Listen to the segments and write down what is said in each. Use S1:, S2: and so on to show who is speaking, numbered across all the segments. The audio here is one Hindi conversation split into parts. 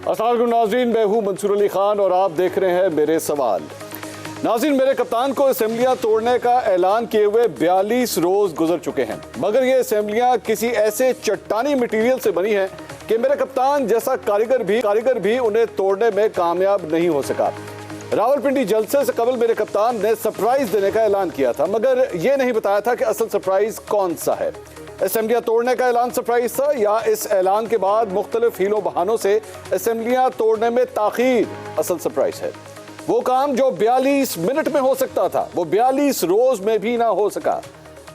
S1: अस्सलाम वालेकुम नाज़रीन, मैं हूं मंसूर अली खान और आप देख रहे हैं मेरे सवाल। नाज़रीन, मेरे कप्तान को असेंबलियां तोड़ने का ऐलान किए हुए 42 रोज गुजर चुके हैं, मगर ये असेंबलियां किसी ऐसे चट्टानी मटीरियल से बनी हैं कि मेरे कप्तान जैसा कारीगर भी उन्हें तोड़ने में कामयाब नहीं हो सका। रावलपिंडी जलसे से कबल मेरे कप्तान ने सरप्राइज देने का ऐलान किया था, मगर ये नहीं बताया था कि असल सरप्राइज कौन सा है। असेंबलियां तोड़ने का ऐलान सरप्राइज था या इस ऐलान के बाद मुख्तलिफ हीलों बहानों से असेंबलियां तोड़ने में ताखीर असल सरप्राइज है। वो काम जो 42 मिनट में हो सकता था वो 42 रोज में भी ना हो सका।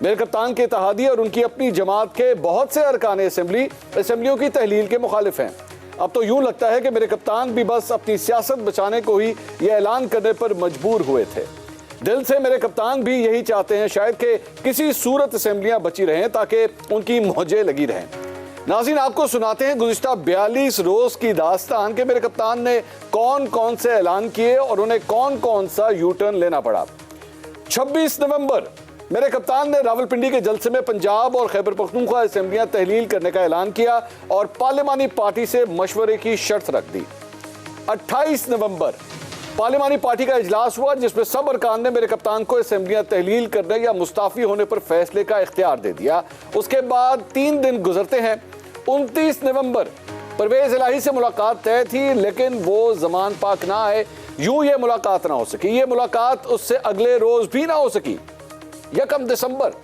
S1: मेरे कप्तान के इत्तेहादी और उनकी अपनी जमात के बहुत से अरकान असेंबलियों की तहलील के मुखालिफ हैं। अब तो यूं लगता है कि मेरे कप्तान भी बस अपनी सियासत बचाने को ही यह ऐलान करने पर मजबूर हुए थे। दिल से मेरे कप्तान भी यही चाहते हैं शायद कि किसी सूरत असेंबलियां बची रहें ताकि उनकी मौजें लगी रहें। नाज़रीन, आपको सुनाते हैं गुज़िश्ता 42 रोज की दास्तान के मेरे कप्तान ने कौन कौन से ऐलान किए और उन्हें कौन कौन सा यू टर्न लेना पड़ा। 26 नवंबर मेरे कप्तान ने रावलपिंडी के जलसे में पंजाब और खैबर पख्तूनख्वा असेंबलियां तहलील करने का ऐलान किया और पार्लिमानी पार्टी से मशवरे की शर्त रख दी। 28 नवंबर पार्लिमानी पार्टी का इजलास हुआ जिसमें सब अरकान ने मेरे कप्तान को असेंबलियां तहलील करने या मुस्ताफी होने पर फैसले का इख्तियार दे दिया। उसके बाद 3 दिन गुजरते हैं। 29 नवंबर परवेज इलाही से मुलाकात तय थी, लेकिन वो जमान पाक ना आए। यूं ये मुलाकात ना हो सकी, ये मुलाकात उससे अगले रोज भी ना हो सकी। 1 दिसंबर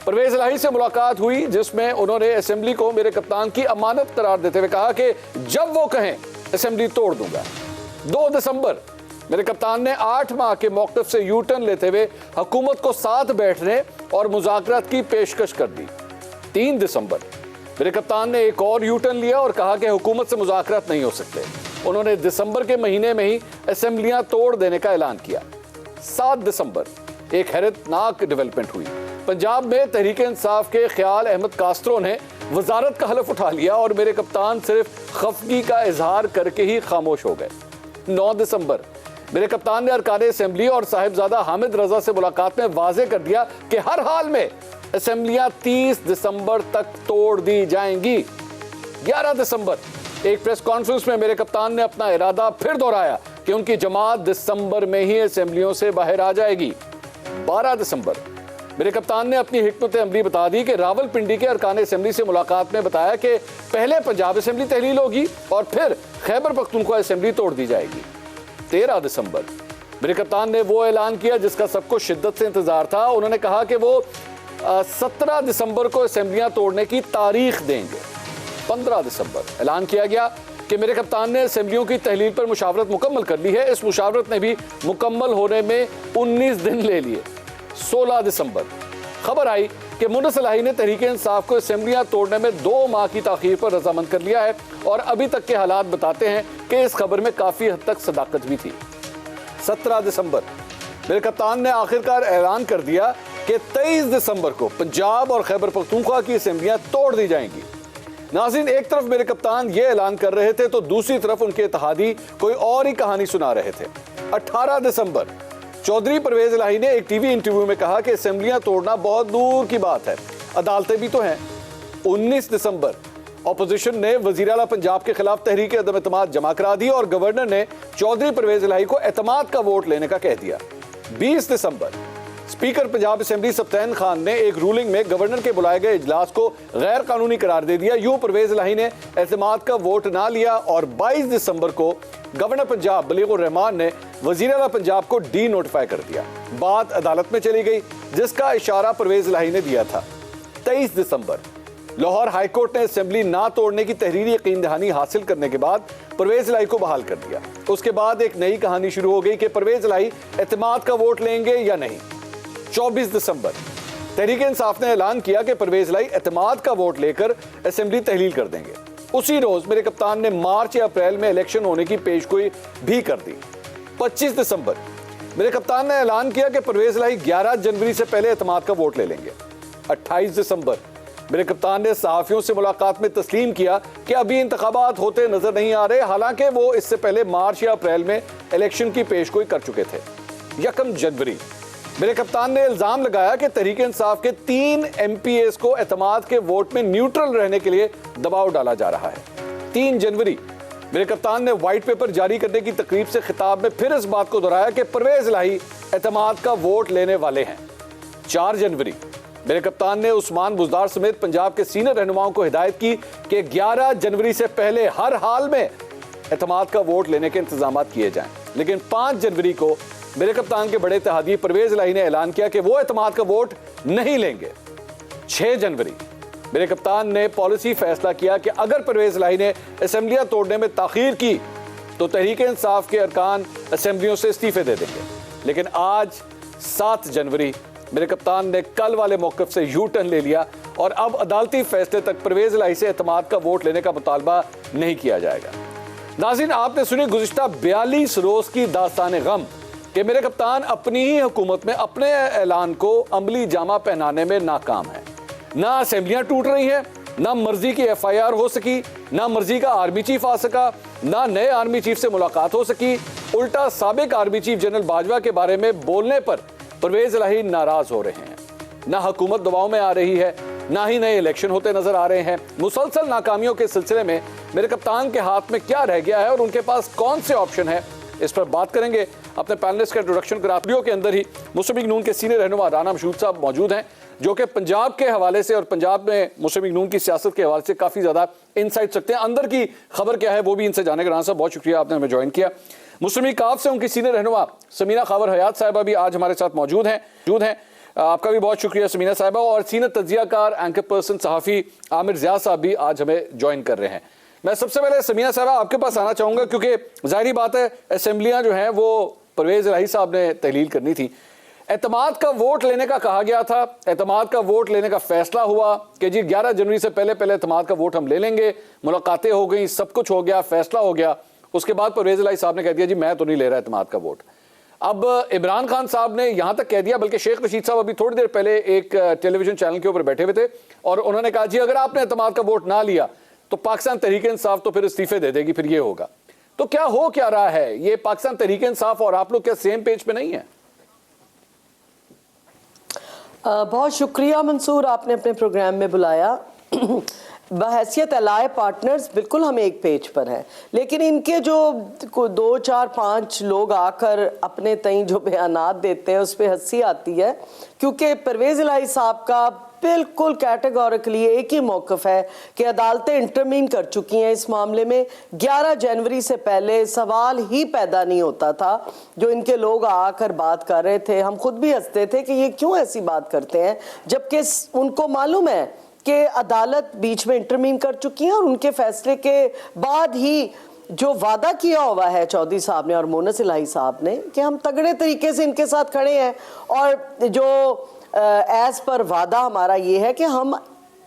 S1: परवेज इलाही से मुलाकात हुई जिसमें उन्होंने असेंबली को मेरे कप्तान की अमानत करार देते हुए कहा कि जब वो कहें असेंबली तोड़ दूंगा। 2 दिसंबर मेरे कप्तान ने 8 माह के मौक़िफ़ से यू टर्न लेते हुए हुकूमत को साथ बैठने और मुज़ाकरात की पेशकश कर दी। 3 दिसंबर मेरे कप्तान ने एक और यू टर्न लिया और कहा कि हुकूमत से मुज़ाकरात नहीं हो सकते। उन्होंने दिसंबर के महीने में ही असेंबलियां तोड़ देने का ऐलान किया। 7 दिसंबर एक हैरतनाक डेवलपमेंट हुई। पंजाब में तहरीक इंसाफ के ख्याल अहमद कास्त्रो ने वजारत का हलफ उठा लिया और मेरे कप्तान सिर्फ खफगी का इजहार करके ही खामोश हो गए। 9 दिसंबर मेरे कप्तान ने अरकान असेंबली और साहिबजादा हामिद रजा से मुलाकात में वाजे कर दिया कि हर हाल में असेंबलियां 30 दिसंबर तक तोड़ दी जाएंगी। 11 दिसंबर एक प्रेस कॉन्फ्रेंस में मेरे कप्तान ने अपना इरादा फिर दोहराया कि उनकी जमात दिसंबर में ही असेंबलियों से बाहर आ जाएगी। 12 दिसंबर मेरे कप्तान ने अपनी हिकमत अमली बता दी कि रावलपिंडी के अरकान असेंबली से मुलाकात में बताया कि पहले पंजाब असेंबली तहलील होगी और फिर खैबर पख्तूनख्वा असेंबली तोड़ दी जाएगी। 13 दिसंबर मेरे कप्तान ने वो ऐलान किया जिसका सबको शिद्दत से इंतजार था। उन्होंने कहा कि वो 17 दिसंबर को असेंबलियां तोड़ने की तारीख देंगे। 15 दिसंबर ऐलान किया गया कि मेरे कप्तान ने असेंबलियों की तहलील पर मुशावरत मुकम्मल कर ली है। इस मुशावरत ने भी मुकम्मल होने में 19 दिन ले लिए। 16 दिसंबर खबर आई कि मुनस इलाही ने तहरीक इंसाफ को असेंबलियां तोड़ने में 2 माह की ताखीर पर रजामंद कर लिया है और अभी तक के हालात बताते हैं कि इस खबर में काफ़ी हद तक सदाकत भी थी। 17 दिसंबर मेरे कप्तान ने आखिरकार ऐलान कर दिया कि 23 दिसंबर को पंजाब और खैबर पख्तूनख्वा की असेंबलियां तोड़ दी जाएंगी। नाज़रीन, एक तरफ मेरे कप्तान ये ऐलान कर रहे थे तो दूसरी तरफ उनके इत्तेहादी कोई और ही कहानी सुना रहे थे। 18 दिसंबर चौधरी परवेज इलाही ने एक टीवी इंटरव्यू में कहा कि असेंबलियां तोड़ना बहुत दूर की बात है, अदालतें भी तो हैं। 19 दिसंबर ऑपोजिशन ने वजीर आला पंजाब के खिलाफ तहरीक अदम एतमाद जमा करा दी और गवर्नर ने चौधरी परवेज इलाही को एतमाद का वोट लेने का कह दिया। 20 दिसंबर स्पीकर पंजाब असेंबली सफ्तैन खान ने एक रूलिंग में गवर्नर के बुलाए गए इजलास को गैर कानूनी करार दे दिया। यूं परवेज इलाही ने एतमाद का वोट ना लिया और 22 दिसंबर को गवर्नर पंजाब बलीगुर रहमान ने वजीर आला पंजाब को डी नोटिफाई कर दिया। बात अदालत में चली गई जिसका इशारा परवेज इलाही ने दिया था। 23 दिसंबर लाहौर हाईकोर्ट ने असेंबली ना तोड़ने की तहरीरी यकीन दहानी हासिल करने के बाद परवेज इलाही को बहाल कर दिया। उसके बाद एक नई कहानी शुरू हो गई कि परवेज इलाही एतमाद का वोट लेंगे या नहीं। 24 दिसंबर तहरीक इंसाफ ने ऐलान किया कि परवेज इलाही एतमाद का वोट लेकर असेंबली तहलील कर देंगे। उसी रोज मेरे कप्तान ने मार्च या अप्रैल में इलेक्शन होने की पेशगोई भी कर दी। 25 दिसंबर मेरे कप्तान ने ऐलान किया कि परवेज इलाही 11 जनवरी से पहले एतमाद का वोट ले लेंगे। 28 दिसंबर मेरे कप्तान ने सहाफियों से मुलाकात में तस्लीम किया कि अभी इंतखाबात होते नजर नहीं आ रहे, हालांकि वो इससे पहले मार्च या अप्रैल में इलेक्शन की पेशगोई कर चुके थे। 1 जनवरी मेरे कप्तान ने इल्जाम लगाया कि तहरीक इंसाफ के 3 MPAs को एतमाद के वोट में न्यूट्रल रहने के लिए दबाव डाला जा रहा है। 3 जनवरी मेरे कप्तान ने व्हाइट पेपर जारी करने की तकरीब से खिताब में फिर इस बात को दोहराया कि परवेज इलाही एतमाद का वोट लेने वाले हैं। 4 जनवरी मेरे कप्तान ने उस्मान बुजदार समेत पंजाब के सीनियर रहनुमाओं को हिदायत की कि 11 जनवरी से पहले हर हाल में एतमाद का वोट लेने के इंतजाम किए जाएं। लेकिन 5 जनवरी को मेरे कप्तान के बड़े इत्तेहादी परवेज इलाही ने ऐलान किया कि वो एतमाद का वोट नहीं लेंगे। 6 जनवरी मेरे कप्तान ने पॉलिसी फैसला किया कि अगर परवेज इलाही ने असेंबलियां तोड़ने में ताखीर की तो तहरीक इंसाफ के अरकान असेंबलियों से इस्तीफे दे देंगे। लेकिन आज 7 जनवरी मेरे कप्तान ने कल वाले मौक़िफ़ से यू टर्न ले लिया और अब अदालती फैसले तक परवेज इलाही से एतमाद का वोट लेने का मुतालबा नहीं किया जाएगा। नाज़रीन, आपने सुनी गुज़िश्ता 42 रोज़ की दास्तान गम कि मेरे कप्तान अपनी ही हुकूमत में अपने ऐलान को अमली जामा पहनाने में नाकाम है। ना असेंबलियां टूट रही हैं, ना मर्जी की FIR हो सकी, ना मर्जी का आर्मी चीफ आ सका, ना नए आर्मी चीफ से मुलाकात हो सकी। उल्टा साबिक आर्मी चीफ जनरल बाजवा के बारे में बोलने पर परवेज इलाही नाराज हो रहे हैं। ना हुकूमत दबाव में आ रही है, ना ही नए इलेक्शन होते नजर आ रहे हैं। मुसलसल नाकामियों के सिलसिले में मेरे कप्तान के हाथ में क्या रह गया है और उनके पास कौन से ऑप्शन है, इस पर बात करेंगे। अपने पैनलिस्ट का इंट्रोडक्शन करातियों के अंदर ही मुस्लिम लीग नून के सीनियर रहनुमा राना मशहूद साहब मौजूद हैं, जो कि पंजाब के हवाले से और पंजाब में मुस्लिम लीग नून की सियासत के हवाले से काफ़ी ज़्यादा इनसाइट रखते हैं। अंदर की खबर क्या है वो भी इनसे जानेंगे। राना साहब, बहुत शुक्रिया आपने हमें ज्वाइन किया। मुस्लिम लीग काफ से उनकी सीनियर रहनुमा समीना खावर हयात साहिबा भी आज हमारे साथ मौजूद हैं। आपका भी बहुत शुक्रिया समीना साहिबा। और सीनियर तज्जियाकार एंकर पर्सन सहाफ़ी आमिर ज़िया साहब भी आज हमें ज्वाइन कर रहे हैं। मैं सबसे पहले समीना साहिबा आपके पास आना चाहूँगा, क्योंकि ज़ाहिरी बात है असेंबलियाँ जो हैं वो परवेज इलाही साहब ने तहलील करनी थी। एतमाद का वोट लेने का कहा गया था, एतमाद का वोट लेने का फैसला हुआ कि जी 11 जनवरी से पहले एतमाद का वोट हम ले लेंगे। मुलाकातें हो गई, सब कुछ हो गया, फैसला हो गया। उसके बाद परवेज इलाही साहब ने कह दिया जी मैं तो नहीं ले रहा एतमाद का वोट। अब इमरान खान साहब ने यहां तक कह दिया, बल्कि शेख रशीद साहब अभी थोड़ी देर पहले एक टेलीविजन चैनल के ऊपर बैठे हुए थे और उन्होंने कहा जी अगर आपने एतमाद का वोट ना लिया तो पाकिस्तान तहरीक इंसाफ तो फिर इस्तीफे दे देगी, फिर ये होगा। तो क्या हो क्या रहा है, ये पाकिस्तान तहरीक इंसाफ और आप लोग क्या सेम पेज पे नहीं है?
S2: बहुत शुक्रिया मंसूर, आपने अपने प्रोग्राम में बुलाया। बहैसियत अलाय पार्टनर्स बिल्कुल हम एक पेज पर हैं, लेकिन इनके जो 2, 4, 5 लोग आकर अपने तई जो बयानात देते हैं उस पर हंसी आती है, क्योंकि परवेज इलाही साहब का बिल्कुल कैटेगोरिकली एक ही मौक़िफ़ है कि अदालतें इंटरमीन कर चुकी हैं इस मामले में। 11 जनवरी से पहले सवाल ही पैदा नहीं होता था। जो इनके लोग आकर बात कर रहे थे, हम खुद भी हंसते थे कि ये क्यों ऐसी बात करते हैं, जबकि उनको मालूम है कि अदालत बीच में इंटरमीन कर चुकी है और उनके फैसले के बाद ही जो वादा किया हुआ है चौधरी साहब ने और मोनस इलाही साहब ने कि हम तगड़े तरीके से इनके साथ खड़े हैं और जो एज पर वादा हमारा ये है कि हम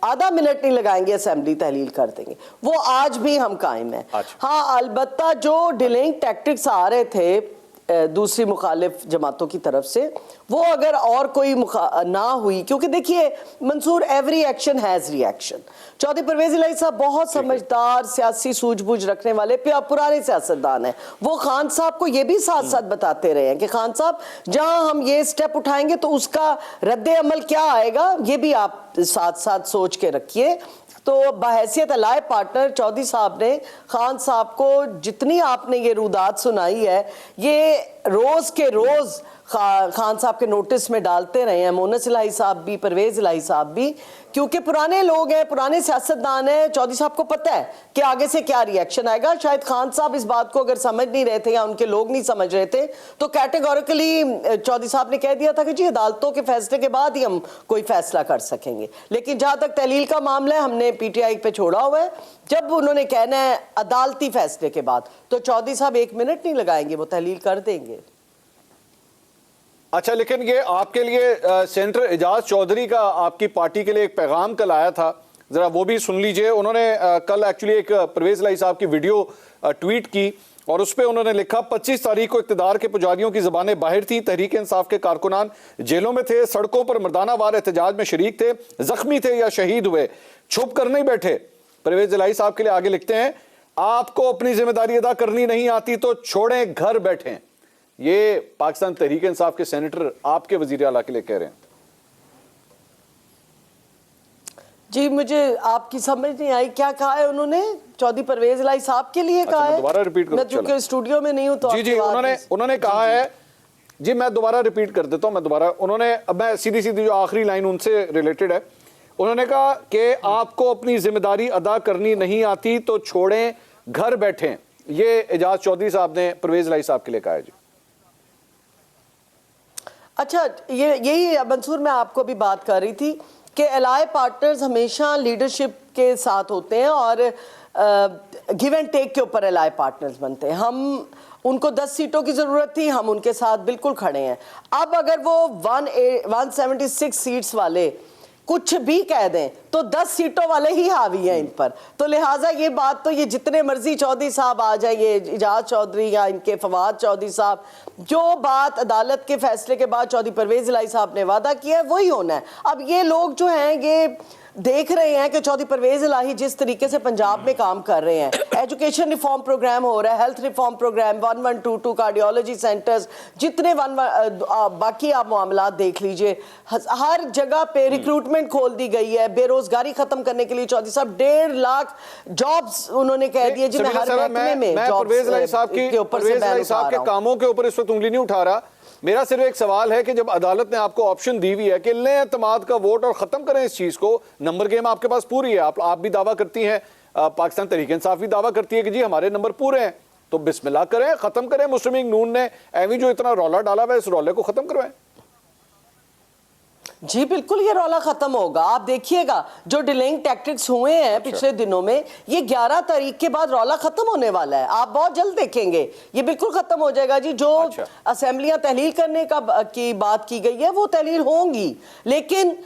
S2: आधा मिनट नहीं लगाएंगे, असेंबली तहलील कर देंगे, वो आज भी हम कायम हैं। हाँ, अलबत्ता जो डिलेइंग टैक्टिक्स आ रहे थे दूसरी मुखालिफ जमातों की तरफ से, वो अगर और कोई ना हुई, क्योंकि देखिए Mansoor, every action has reaction. Chaudhry Pervez Elahi साहब बहुत समझदार, सियासी सूझबूझ रखने वाले पुराने सियासतदान हैं। वो खान साहब को ये भी साथ साथ बताते रहे हैं कि खान साहब जहां हम ये स्टेप उठाएंगे तो उसका रद्द अमल क्या आएगा, ये भी आप साथ साथ सोच के रखिए। तो बहैसियत अलाय पार्टनर चौधरी साहब ने खान साहब को जितनी आपने ये रुदात सुनाई है, ये रोज़ के रोज़ खान साहब के नोटिस में डालते रहे हैं, मोनस इलाही साहब भी, परवेज इलाही साहब भी, क्योंकि पुराने लोग हैं, पुराने सियासतदान हैं। चौधरी साहब को पता है कि आगे से क्या रिएक्शन आएगा। शायद खान साहब इस बात को अगर समझ नहीं रहे थे या उनके लोग नहीं समझ रहे थे तो कैटेगोरिकली चौधरी साहब ने कह दिया था कि जी अदालतों के फैसले के बाद ही हम कोई फैसला कर सकेंगे। लेकिन जहां तक तहलील का मामला है, हमने PTI पे छोड़ा हुआ है। जब उन्होंने कहना है अदालती फैसले के बाद, तो चौधरी साहब 1 मिनट नहीं लगाएंगे, वो तहलील कर देंगे।
S1: अच्छा, लेकिन ये आपके लिए सेनेटर एजाज चौधरी का आपकी पार्टी के लिए एक पैगाम कल आया था, जरा वो भी सुन लीजिए। उन्होंने कल एक्चुअली एक परवेज इलाही साहब की वीडियो ट्वीट की और उस पर उन्होंने लिखा 25 तारीख को इक़्तिदार के पुजारियों की ज़बानें बाहर थी, तहरीक इंसाफ के कारकुनान जेलों में थे, सड़कों पर मर्दाना वार एहतजाज में शरीक थे, जख्मी थे या शहीद हुए, छुप कर नहीं बैठे। परवेज इलाही साहब के लिए आगे लिखते हैं, आपको अपनी जिम्मेदारी अदा करनी नहीं आती तो छोड़ें, घर बैठें। ये पाकिस्तान तहरीक इंसाफ के सेनेटर आपके वजीर आला के लिए कह रहे हैं।
S2: जी मुझे आपकी समझ नहीं आई, क्या कहा है उन्होंने? चौधरी परवेज इलाही साहब के लिए कहा है?
S1: दोबारा रिपीट करो।
S2: मैं चूंकि स्टूडियो में नहीं हूं तो
S1: जी जी, उन्होंने कहा है जी, मैं दोबारा रिपीट कर देता हूं, मैं दोबारा, उन्होंने, अब मैं सीधी सीधी जो आखिरी लाइन उनसे रिलेटेड है, उन्होंने कहा कि आपको अपनी जिम्मेदारी अदा करनी नहीं आती तो छोड़ें, घर बैठें। ये एजाज चौधरी साहब ने परवेज इलाही साहब के लिए कहा है जी।
S2: अच्छा, ये यही मंसूर मैं आपको भी बात कर रही थी कि एलाय पार्टनर्स हमेशा लीडरशिप के साथ होते हैं और गिव एंड टेक के ऊपर एलाय पार्टनर्स बनते हैं। हम उनको 10 सीटों की जरूरत थी, हम उनके साथ बिल्कुल खड़े हैं। अब अगर वो 176 सीट्स वाले कुछ भी कह दें तो 10 सीटों वाले ही हावी हैं इन पर। तो लिहाजा ये बात तो, ये जितने मर्जी चौधरी साहब आ जाए, ये एजाज चौधरी या इनके फवाद चौधरी साहब, जो बात अदालत के फैसले के बाद चौधरी परवेज इलाही साहब ने वादा किया है वही होना है। अब ये लोग जो हैं ये देख रहे हैं कि चौधरी परवेज इलाही जिस तरीके से पंजाब में काम कर रहे हैं, एजुकेशन रिफॉर्म प्रोग्राम हो रहा है, health reform programme, 1122 cardiology centres, जितने बाकी आप मामलात देख लीजिए, हर जगह पे रिक्रूटमेंट खोल दी गई है। बेरोजगारी खत्म करने के लिए चौधरी साहब 1.5 लाख जॉब्स उन्होंने कह दिए जी। मैं हर महकमे में
S1: परवेज इलाही साहब के कामों के ऊपर इस वक्त उंगली नहीं उठा रहा। मेरा सिर्फ एक सवाल है कि जब अदालत ने आपको ऑप्शन दी हुई है कि लें एतमाद का वोट और खत्म करें इस चीज को, नंबर गेम आपके पास पूरी है, आप भी दावा करती हैं, पाकिस्तान तहरीक इंसाफ भी दावा करती है कि जी हमारे नंबर पूरे हैं, तो बिस्मिल्लाह करें, खत्म करें। मुस्लिम लीग नून ने एवी जो इतना रौला डाला हुआ है, इस रौले को खत्म करवाएं।
S2: जी बिल्कुल, ये रौला खत्म होगा। आप देखिएगा जो डिलेइंग टैक्टिक्स हुए हैं पिछले दिनों में, ये 11 तारीख के बाद रौला खत्म होने वाला है। आप बहुत जल्द देखेंगे ये बिल्कुल खत्म हो जाएगा जी। जो असेंबलियां तहलील करने की बात की गई है वो तहलील होंगी, लेकिन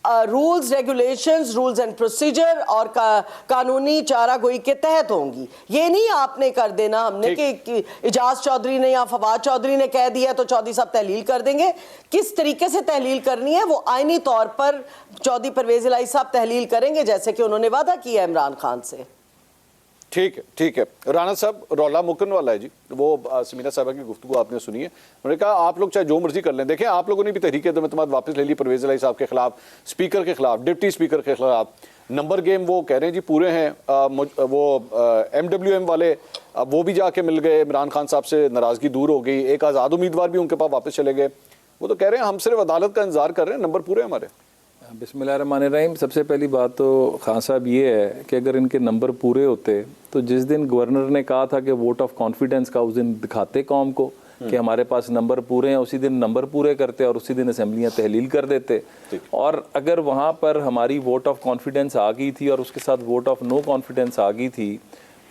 S2: rules regulations, rules and procedure और कानूनी चारागोई के तहत होंगी। ये नहीं आपने कर देना हमने कि एजाज चौधरी ने या फवाद चौधरी ने कह दिया तो चौधरी साहब तहलील कर देंगे। किस तरीके से तहलील करनी है वो आईनी तौर पर चौधरी परवेज इलाही साहब तहलील करेंगे, जैसे कि उन्होंने वादा किया है इमरान खान से।
S1: ठीक है, ठीक है। राणा साहब, रौला मुकन वाला है जी, वो समीना साहबा की गुफ्तगू आपने सुनी है। उन्होंने कहा आप लोग चाहे जो मर्जी कर लें। देखें, आप लोगों ने भी तहरीक एतमाद वापस ले ली परवेज इलाही साहब के खिलाफ, स्पीकर के खिलाफ, डिप्टी स्पीकर के खिलाफ। नंबर गेम वो कह रहे हैं जी पूरे हैं। वो MWM वाले वो भी जाके मिल गए, इमरान खान साहब से नाराजगी दूर हो गई, एक आज़ाद उम्मीदवार भी उनके पास वापस चले गए। वो तो कह रहे हैं हम सिर्फ अदालत का इंतजार कर रहे हैं, नंबर पूरे हमारे।
S3: बिस्मिल्लाहिर्रहमानिर्रहीम। सबसे पहली बात तो खान साहब ये है कि अगर इनके नंबर पूरे होते तो जिस दिन गवर्नर ने कहा था कि वोट ऑफ कॉन्फिडेंस का, उस दिन दिखाते कौम को कि हमारे पास नंबर पूरे हैं, उसी दिन नंबर पूरे करते और उसी दिन असेंबलियां तहलील कर देते। और अगर वहाँ पर हमारी वोट ऑफ कॉन्फिडेंस आ गई थी और उसके साथ वोट ऑफ नो कॉन्फिडेंस आ गई थी,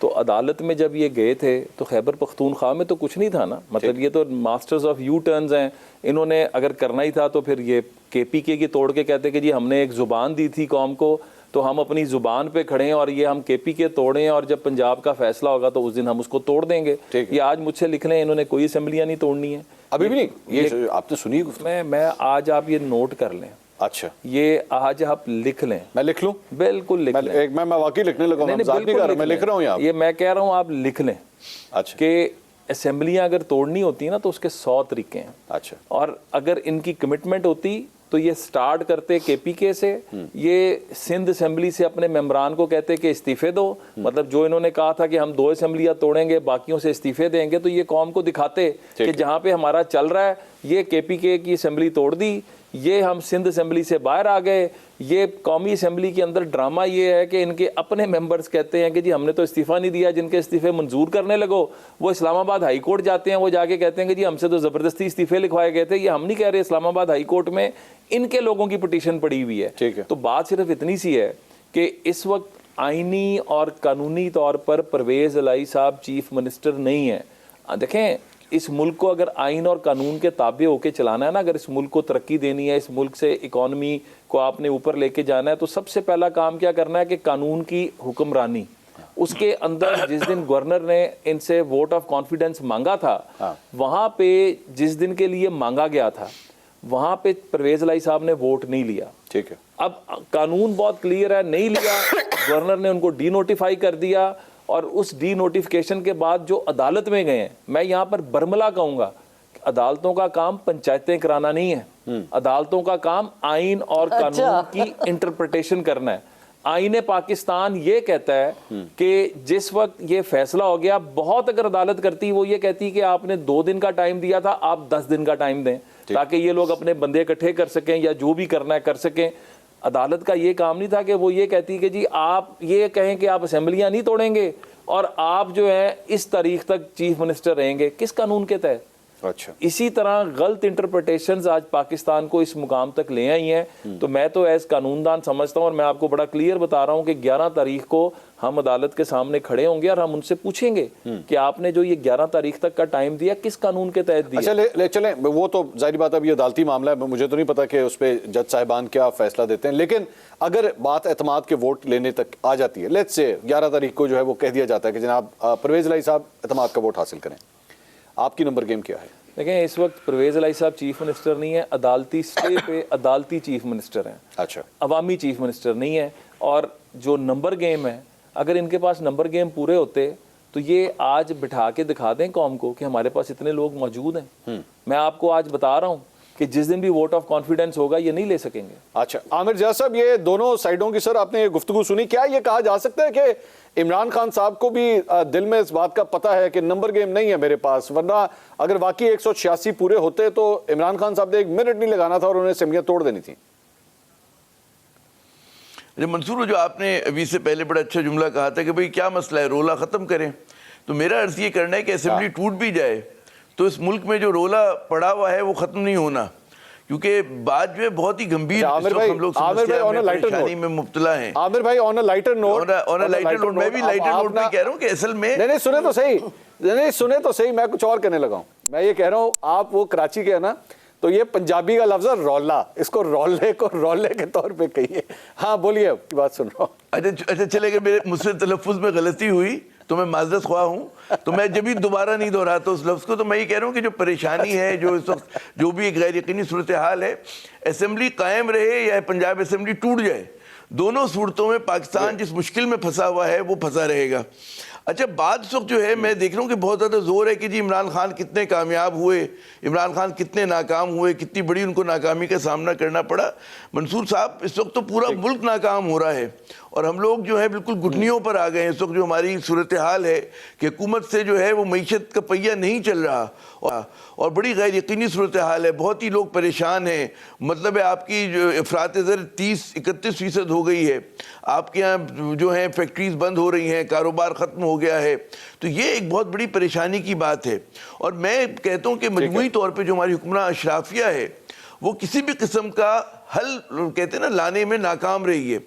S3: तो अदालत में जब ये गए थे तो खैबर पख्तूनख्वा में तो कुछ नहीं था ना। मतलब ये तो मास्टर्स ऑफ यू टर्न्स हैं। इन्होंने अगर करना ही था तो फिर ये KPK की तोड़ के कहते कि जी हमने एक ज़ुबान दी थी कौम को, तो हम अपनी ज़ुबान पे खड़े हैं और ये हम KPK तोड़ें और जब पंजाब का फैसला होगा तो उस दिन हम उसको तोड़ देंगे। ये आज मुझसे लिख लें, इन्होंने कोई असेंबलियाँ नहीं तोड़नी है
S1: अभी भी नहीं। ये आपने सुनी?
S3: मैं आज आप ये नोट कर लें।
S1: अच्छा,
S3: ये आज आप लिख लें।
S1: मैं लिख लूं?
S3: बिल्कुल लिख लें।
S1: मैं वाकई लिखने लगा, मैं लिख रहा हूं यहाँ।
S3: ये मैं कह रहा हूँ आप लिख लें।
S1: अच्छा,
S3: कि असेंबलियां अगर तोड़नी होती ना तो उसके 100 तरीके हैं।
S1: अच्छा,
S3: और अगर इनकी कमिटमेंट होती तो ये स्टार्ट करते KPK से, ये सिंध असेंबली से अपने मेंबरान को कहते कि इस्तीफे दो। मतलब जो इन्होंने कहा था कि हम 2 असेंबलियां तोड़ेंगे, बाकियों से इस्तीफे देंगे, तो ये कौम को दिखाते कि जहां पे हमारा चल रहा है ये KPK की असेंबली तोड़ दी, ये हम सिंध असेंबली से बाहर आ गए। ये कौमी असेंबली के अंदर ड्रामा ये है कि इनके अपने मेंबर्स कहते हैं कि जी हमने तो इस्तीफा नहीं दिया। जिनके इस्तीफे मंजूर करने लगो वो इस्लामाबाद हाई कोर्ट जाते हैं, वो जाके कहते हैं कि जी हमसे तो ज़बरदस्ती इस्तीफे लिखवाए गए थे। ये हम नहीं कह रहे, इस्लामाबाद हाई कोर्ट में इनके लोगों की पिटीशन पड़ी हुई है।
S1: ठीक है।
S3: तो बात सिर्फ इतनी सी है कि इस वक्त आईनी और कानूनी तौर पर परवेज इलाही साहब चीफ मिनिस्टर नहीं है। देखें, इस मुल्क को अगर आइन और कानून के ताबे होकर चलाना है ना, अगर इस मुल्क को तरक्की देनी है, इस मुल्क से इकॉनमी को आपने ऊपर लेके जाना है, तो सबसे पहला काम क्या करना है कि कानून की हुक्मरानी, उसके अंदर जिस दिन गवर्नर ने इनसे वोट ऑफ कॉन्फिडेंस मांगा था, वहाँ पे जिस दिन के लिए मांगा गया था वहाँ पे परवेज इलाही साहब ने वोट नहीं लिया।
S1: ठीक है।
S3: अब कानून बहुत क्लियर है, नहीं लिया, गवर्नर ने उनको डी नोटिफाई कर दिया। और उस डी नोटिफिकेशन के बाद जो अदालत में गए हैं, मैं यहाँ पर बरमला कहूँगा, अदालतों का काम पंचायतें कराना नहीं है, अदालतों का काम आइन और कानून की इंटरप्रिटेशन करना है। आईने पाकिस्तान ये कहता है कि जिस वक्त ये फैसला हो गया, बहुत अगर अदालत करती, वो ये कहती कि आपने 2 दिन का टाइम दिया था, आप 10 दिन का टाइम दें ताकि ये लोग अपने बंदे इकट्ठे कर सकें या जो भी करना है कर सकें। अदालत का ये काम नहीं था कि वो ये कहती कि जी आप ये कहें कि आप असेंबलियां नहीं तोड़ेंगे और आप जो है इस तारीख तक चीफ मिनिस्टर रहेंगे। किस कानून के तहत?
S1: अच्छा,
S3: इसी तरह गलत इंटरप्रिटेशंस आज पाकिस्तान को इस मुकाम तक ले आई हैं। तो मैं तो एज कानूनदान समझता हूं और मैं आपको बड़ा क्लियर बता रहा हूं कि 11 तारीख को हम अदालत के सामने खड़े होंगे और हम उनसे पूछेंगे कि आपने जो ये 11 तारीख तक का टाइम दिया किस कानून के तहत दिया।
S1: अच्छा, ले चलें, वो तो जाहिर बात है, अब ये अदालती मामला है, मुझे तो नहीं पता कि उस पर जज साहिबान क्या फैसला देते हैं, लेकिन अगर बात एतमाद के वोट लेने तक आ जाती है, लेट्स से 11 तारीख को जो है वो कह दिया जाता है कि जनाब परवेज इलाही साहब एतमाद का वोट हासिल करें, आपकी नंबर गेम क्या है?
S3: देखें, इस वक्त परवेज इलाही साहब चीफ मिनिस्टर नहीं है, अदालती स्टे पे अदालती चीफ मिनिस्टर हैं।
S1: अच्छा,
S3: अवामी चीफ मिनिस्टर नहीं है। और जो नंबर गेम है, अगर इनके पास नंबर गेम पूरे होते तो ये आज बिठा के दिखा दें कौम को कि हमारे पास इतने लोग मौजूद हैं। मैं आपको आज बता रहा हूं कि जिस दिन भी वोट ऑफ कॉन्फिडेंस होगा ये नहीं ले सकेंगे।
S1: अच्छा, आमिर जया साहब, ये दोनों साइडों की सर आपने ये गुफ्तगू सुनी, क्या ये कहा जा सकता है कि इमरान खान साहब को भी दिल में इस बात का पता है कि नंबर गेम नहीं है मेरे पास, वरना अगर वाकई 186 पूरे होते तो इमरान खान साहब ने 1 मिनट नहीं लगाना था और उन्हें असेंबलियां तोड़ देनी थी?
S4: मंसूर, जो आपने अभी से पहले बड़ा अच्छा जुमला कहा था कि भाई क्या मसला है, रोला ख़त्म करें, तो मेरा अर्ज ये करना है कि असेंबली टूट भी जाए तो इस मुल्क में जो रोला पड़ा हुआ है वो ख़त्म नहीं होना, क्योंकि बात जो है बहुत ही गंभीर
S1: आमिर भाई,
S4: हम लोग परेशानी में मुब्तला हैं।
S1: आमिर भाई, ऑन अ लाइटर नोट,
S4: मैं भी लाइटर नोट पे कह रहा हूँ कि असल में
S1: नहीं सुने तो सही, मैं कुछ और कहने लगा हूँ। मैं ये कह रहा हूँ, आप वो कराची के है ना, तो ये पंजाबी का लफ्ज है रौला, इसको रौले को रौले के तौर पे कहिए। हाँ बोलिए, आपकी बात सुन रहा हूँ।
S4: अच्छा चलेगा, मेरे मुझसे तलफ़ुज़ में गलती हुई तो मैं माजरत ख्वाह हूँ, तो मैं जब भी दोबारा नहीं दोहराता उस लफ्ज़ को। तो मैं ये कह रहा हूँ कि जो परेशानी है, जो इस वक्त जो भी एक गैर यकीनी सूरत हाल है, असेंबली कायम रहे या पंजाब असेंबली टूट जाए, दोनों सूरतों में पाकिस्तान जिस मुश्किल में फंसा हुआ है वो फंसा रहेगा। अच्छा, बात इस वक्त जो है मैं देख रहा हूँ कि बहुत ज़्यादा जोर है कि जी इमरान खान कितने कामयाब हुए, इमरान खान कितने नाकाम हुए, कितनी बड़ी उनको नाकामी का सामना करना पड़ा। मंसूर साहब, इस वक्त तो पूरा मुल्क नाकाम हो रहा है और हम लोग जो है बिल्कुल घुटनियों पर आ गए हैं। इस वक्त जो हमारी सूरत हाल है कि हुकूमत से जो है वो मईशत का पहिया नहीं चल रहा और बड़ी गैर यकीनी सूरत हाल है, बहुत ही लोग परेशान हैं। मतलब है आपकी जो अफरात ज़र 30-31% हो गई है, आपके यहाँ जो है फैक्ट्रीज बंद हो रही हैं, कारोबार ख़त्म हो गया है, तो ये एक बहुत बड़ी परेशानी की बात है। और मैं कहता हूँ कि मजमूई तौर पे जो हमारी हुक्मरान अशराफिया है वो किसी भी किस्म का हल कहते हैं ना लाने में नाकाम रही है।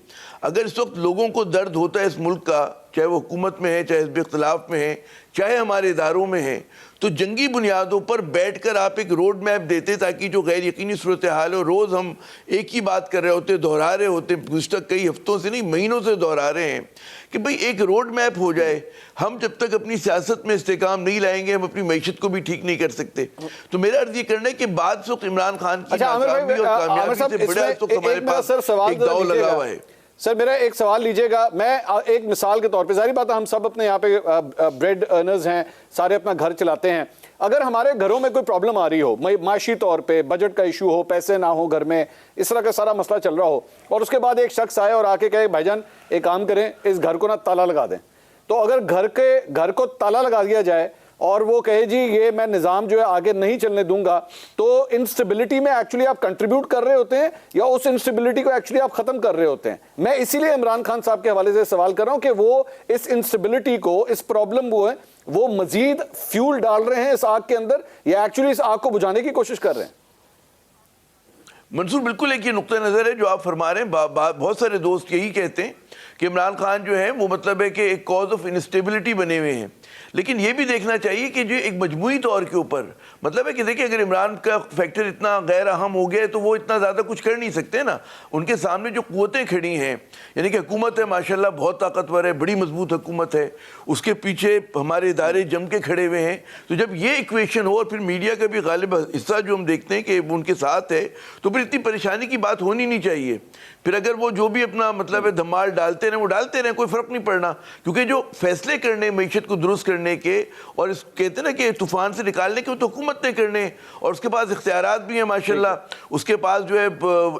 S4: अगर इस वक्त लोगों को दर्द होता है इस मुल्क का, चाहे वो हुकूमत में है, चाहे हिज़्ब इख्तिलाफ में है, चाहे हमारे इदारों में है, तो जंगी बुनियादों पर बैठकर आप एक रोड मैप देते ताकि जो गैर यकीनी सूरत हाल हो, रोज़ हम एक ही बात कर रहे होते, दोहरा रहे होते, गुज़श्ता कई हफ्तों से नहीं महीनों से दोहरा रहे हैं कि भाई एक रोड मैप हो जाए। हम जब तक अपनी सियासत में इस्तेकाम नहीं लाएंगे हम अपनी मईशत को भी ठीक नहीं कर सकते। तो मेरा अर्ज ये करना है कि बाद से इमरान खान की नाकामी और कामयाबी से बड़ा हमारे पास एक दाव लगा हुआ है।
S1: सर मेरा एक सवाल लीजिएगा, मैं एक मिसाल के तौर पे, जाहिर बात है हम सब अपने यहाँ पे ब्रेड अर्नर्स हैं, सारे अपना घर चलाते हैं। अगर हमारे घरों में कोई प्रॉब्लम आ रही हो, माशी तौर पे बजट का इशू हो, पैसे ना हो घर में, इस तरह का सारा मसला चल रहा हो, और उसके बाद एक शख्स आए और आके कहे भाईजान एक काम करें, इस घर को ना ताला लगा दें, तो अगर घर को ताला लगा दिया जाए और वो कहे जी ये मैं निज़ाम जो है आगे नहीं चलने दूंगा, तो इंस्टेबिलिटी में एक्चुअली आप कंट्रीब्यूट कर रहे होते हैं या उस इंस्टेबिलिटी को एक्चुअली आप खत्म कर रहे होते हैं? मैं इसीलिए इमरान खान साहब के हवाले से सवाल कर रहा हूं कि वो इस इंस्टेबिलिटी को, इस प्रॉब्लम को है वो मजीद फ्यूल डाल रहे हैं इस आग के अंदर या एक्चुअली इस आग को बुझाने की कोशिश कर रहे हैं?
S4: मंसूर, बिल्कुल एक ये नुक्ता नज़र है जो आप फरमा रहे हैं। बहुत सारे दोस्त यही कहते हैं कि इमरान खान जो है वो मतलब है कि एक कॉज ऑफ इंस्टेबिलिटी बने हुए हैं, लेकिन ये भी देखना चाहिए कि जो एक मजमूई तौर के ऊपर मतलब है कि देखिए अगर इमरान का फैक्टर इतना गैर अहम हो गया है तो वो इतना ज़्यादा कुछ कर नहीं सकते ना। उनके सामने जो क़ुव्वतें खड़ी हैं, यानी कि हुकूमत है माशाल्लाह बहुत ताकतवर है, बड़ी मजबूत हुकूमत है, उसके पीछे हमारे इदारे जम के खड़े हुए हैं। तो जब ये इक्वेशन हो और फिर मीडिया का भी गालिब हिस्सा जो हम देखते हैं कि उनके साथ है, तो फिर इतनी परेशानी की बात होनी नहीं चाहिए। फिर अगर वो जो भी अपना मतलब है धमाल डालते रहे, वो डालते रहे, कोई फ़र्क नहीं पड़ना, क्योंकि जो फैसले करने मईशत को दुरुस्त कंपोज करने के और इस कहते हैं ना कि तूफान से निकालने के, वो तो हुकूमत ने करने, और उसके पास इख्तियारात भी हैं माशाल्लाह, उसके पास जो है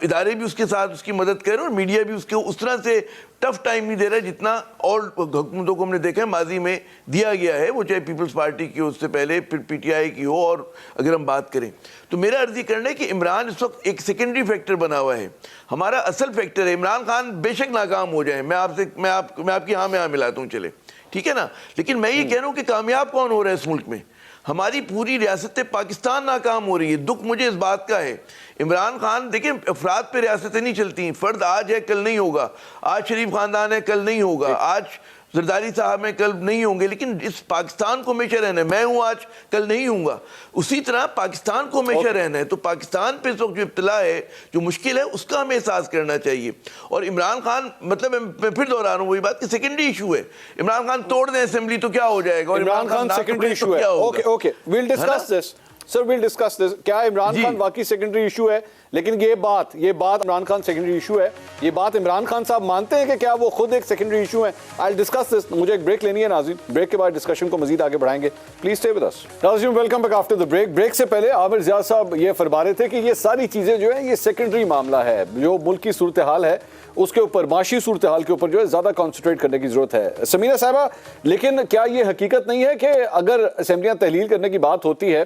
S4: इदारे भी उसके साथ उसकी मदद कर रहे हैं और मीडिया भी उसके उस तरह से टफ टाइम नहीं दे रहा है जितना और हुकूमतों को हमने देखा है माजी में दिया गया है, वो चाहे पीपल्स पार्टी की हो उससे पहले, फिर पीटीआई की हो, और अगर हम बात करें तो मेरा अर्जी करना है कि इमरान इस वक्त एक सेकेंडरी फैक्टर बना हुआ है, हमारा असल फैक्टर है। इमरान खान बेशक नाकाम हो जाए, मैं आपकी हाँ में हाँ मिलाता हूँ, चले ठीक है ना, लेकिन मैं ये कह रहा हूँ कि कामयाब कौन हो रहा है इस मुल्क में? हमारी पूरी रियासत पाकिस्तान नाकाम हो रही है। दुख मुझे इस बात का है, इमरान खान देखिए, अफराद पे रियासतें नहीं चलती, फर्द आज है कल नहीं होगा, आज शरीफ खानदान है कल नहीं होगा, आज जरदारी साहब में कल नहीं होंगे, लेकिन इस पाकिस्तान को हमेशा रहना है। मैं हूँ आज कल नहीं हूँगा, उसी तरह पाकिस्तान को हमेशा रहना है। तो पाकिस्तान पे इस वक्त जो इब्तिला है, जो मुश्किल है, उसका हमें एहसास करना चाहिए। और इमरान खान, मतलब मैं फिर दोहरा रहा हूँ वही बात कि सेकेंडरी इशू है। इमरान खान तोड़ दें असेंबली तो क्या हो जाएगा, और
S1: इमरान खान सेकेंडरी इशू है। Okay okay, will discuss this sir, will discuss this. क्या इमरान खान वाकई सेकेंडरी इशू है? लेकिन ये बात इमरान खान सेकेंडरी इशू है, ये बात इमरान खान साहब मानते हैं कि क्या वो खुद एक सेकेंडरी इशू है? I will discuss this. मुझे एक ब्रेक लेनी है नाज़रीन, ब्रेक के बाद डिस्कशन को मजीद आगे बढ़ाएंगे। Please stay with us. नाज़रीन, welcome back after the break. Break से पहले आमिर ज़िया साहब ये फरमा रहे थे कि ये सारी चीजें जो है ये सेकेंडरी मामला है, जो मुल्क की सूरत हाल है उसके ऊपर, माशी सूरत हाल के ऊपर जो है ज्यादा कॉन्सेंट्रेट करने की जरूरत है। समीना साहबा, लेकिन क्या ये हकीकत नहीं है कि अगर असेंबलियां तहलील करने की बात होती है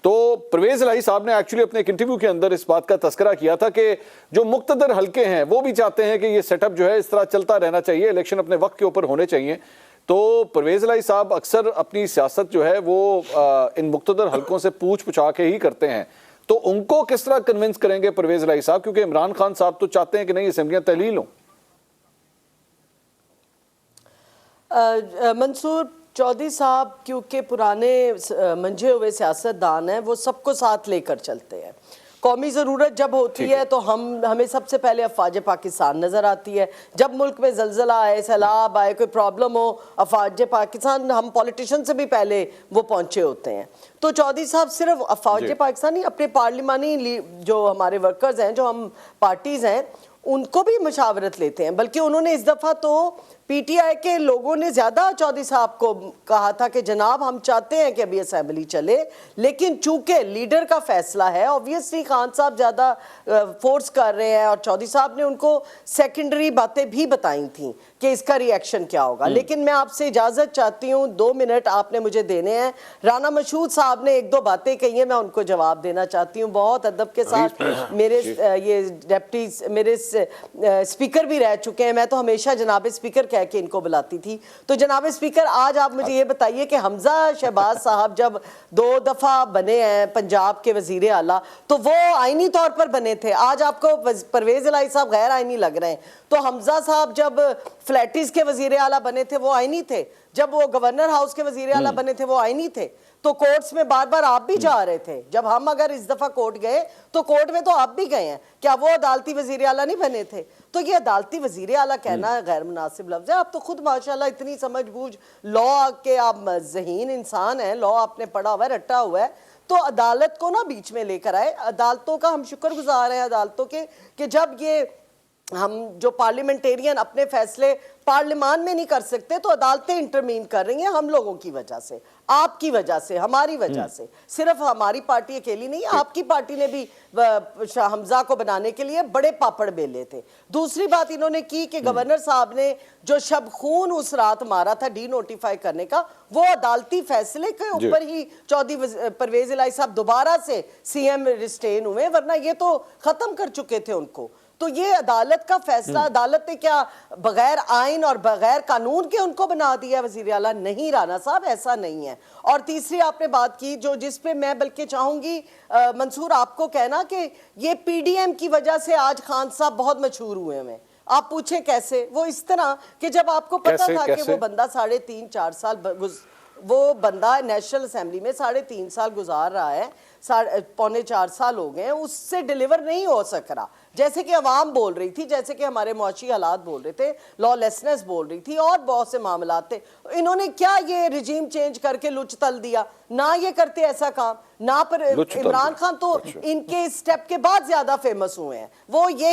S1: तो परवेज इलाही साहब ने एक्चुअली अपने एक इंटरव्यू के अंदर इस बात का तस्करा किया था कि जो मुक्तदर हल्के हैं वो भी चाहते हैं कि ये सेटअप जो है इस तरह चलता रहना चाहिए, इलेक्शन अपने वक्त के ऊपर होने चाहिए। तो परवेज इलाही साहब अक्सर अपनी सियासत जो है वो इन मुक्तदर हल्कों से पूछ पुछा के ही करते हैं, तो उनको किस तरह कन्विंस करेंगे परवेज इलाही साहब? क्योंकि इमरान खान साहब तो चाहते हैं कि नहीं असेंबलियां तहलील हों।
S2: मंसूर चौधरी साहब क्योंकि पुराने मंझे हुए सियासतदान हैं, वो सबको साथ लेकर चलते हैं। कौमी ज़रूरत जब होती है तो हमें सबसे पहले अफवाज पाकिस्तान नज़र आती है। जब मुल्क में जलजला आए, सैलाब आए, कोई प्रॉब्लम हो, अफवाज पाकिस्तान, हम पॉलिटिशियन से भी पहले वो पहुँचे होते हैं। तो चौधरी साहब सिर्फ अफवाज पाकिस्तान ही, अपने पार्लिमानी जो हमारे वर्कर्स हैं, जो हम पार्टीज़ हैं, उनको भी मशावरत लेते हैं। बल्कि उन्होंने इस दफ़ा तो पीटीआई के लोगों ने ज़्यादा चौधरी साहब को कहा था कि जनाब हम चाहते हैं कि अभी असेंबली चले, लेकिन चूंकि लीडर का फैसला है, ऑब्वियसली खान साहब ज़्यादा फोर्स कर रहे हैं, और चौधरी साहब ने उनको सेकेंडरी बातें भी बताई थी कि इसका रिएक्शन क्या होगा। लेकिन मैं आपसे इजाज़त चाहती हूँ, 2 मिनट आपने मुझे देने हैं। राना मशहूद साहब ने 1-2 बातें कही हैं, मैं उनको जवाब देना चाहती हूँ बहुत अदब के साथ। मेरे ये डिप्टी मेरे स्पीकर भी रह चुके हैं, मैं तो हमेशा जनाब स्पीकर कह के इनको बुलाती थी। तो जनाब स्पीकर, आज आप मुझे ये बताइए कि हमजा शहबाज साहब जब 2 दफ़ा बने हैं पंजाब के वज़ीर आला, तो वो आईनी तौर पर बने थे। आज आपको परवेज इलाही साहब गैर आईनी लग रहे हैं। तो हमजा साहब जब फ्लैटिस के वज़ीर आला बने थे वो आईनी थे, जब वो गवर्नर हाउस के वज़ीर आला बने थे वो आईनी थे। तो कोर्ट्स में बार बार आप भी जा रहे थे, जब हम अगर इस दफा कोर्ट गए तो कोर्ट में तो आप भी गए हैं, क्या वो अदालती वजीर आला नहीं बने थे? तो ये अदालती वजीर आला कहना गैर मुनासिब लफ्ज़ है। आप तो खुद माशाल्लाह इतनी समझबूझ, लॉ के आप ज़हीन इंसान हैं, लॉ आपने पढ़ा हुआ है, रटा हुआ है, तो अदालत को ना बीच में लेकर आए। अदालतों का हम शुक्रगुजार हैं, अदालतों के, कि जब ये हम जो पार्लियामेंटेरियन अपने फैसले पार्लियामान में नहीं कर सकते तो अदालतें इंटरमीन कर रही हैं, हम लोगों की वजह से, आपकी वजह से, हमारी वजह से। सिर्फ हमारी पार्टी अकेली नहीं, आपकी पार्टी ने भी हमजा को बनाने के लिए बड़े पापड़ बेले थे। दूसरी बात इन्होंने की कि गवर्नर साहब ने जो शब खून उस रात मारा था डी नोटिफाई करने का, वो अदालती फैसले के ऊपर ही चौधरी परवेज इलाही साहब दोबारा से सीएम रिस्टेन हुए, वरना ये तो खत्म कर चुके थे उनको। तो ये अदालत का फैसला, अदालत ने क्या बगैर आइन और बगैर कानून के उनको बना दिया वजीर आला? नहीं राना साहब, ऐसा नहीं है। और तीसरी आपने बात की जो जिस पे मैं बल्कि चाहूंगी मंसूर आपको कहना कि ये पीडीएम की वजह से आज खान साहब बहुत मशहूर हुए हैं। आप पूछें कैसे? वो इस तरह कि जब आपको पता था कि वो बंदा 3.5-4 साल वो बंदा नेशनल असेंबली में 3.5 साल गुजार रहा है, 3.25-4 साल हो गए हैं, उससे डिलीवर नहीं हो सक रहा। जैसे कि अवाम बोल रही थी, जैसे कि हमारे मुआशी हालात बोल रहे थे, लॉलेसनेस बोल रही थी, और बहुत से मामला थे। इन्होंने क्या ये रिजीम चेंज करके लुच तल दिया? ना ये करते ऐसा काम, ना पर इमरान खान तो इनके स्टेप के बाद ज्यादा फेमस हुए हैं। वो ये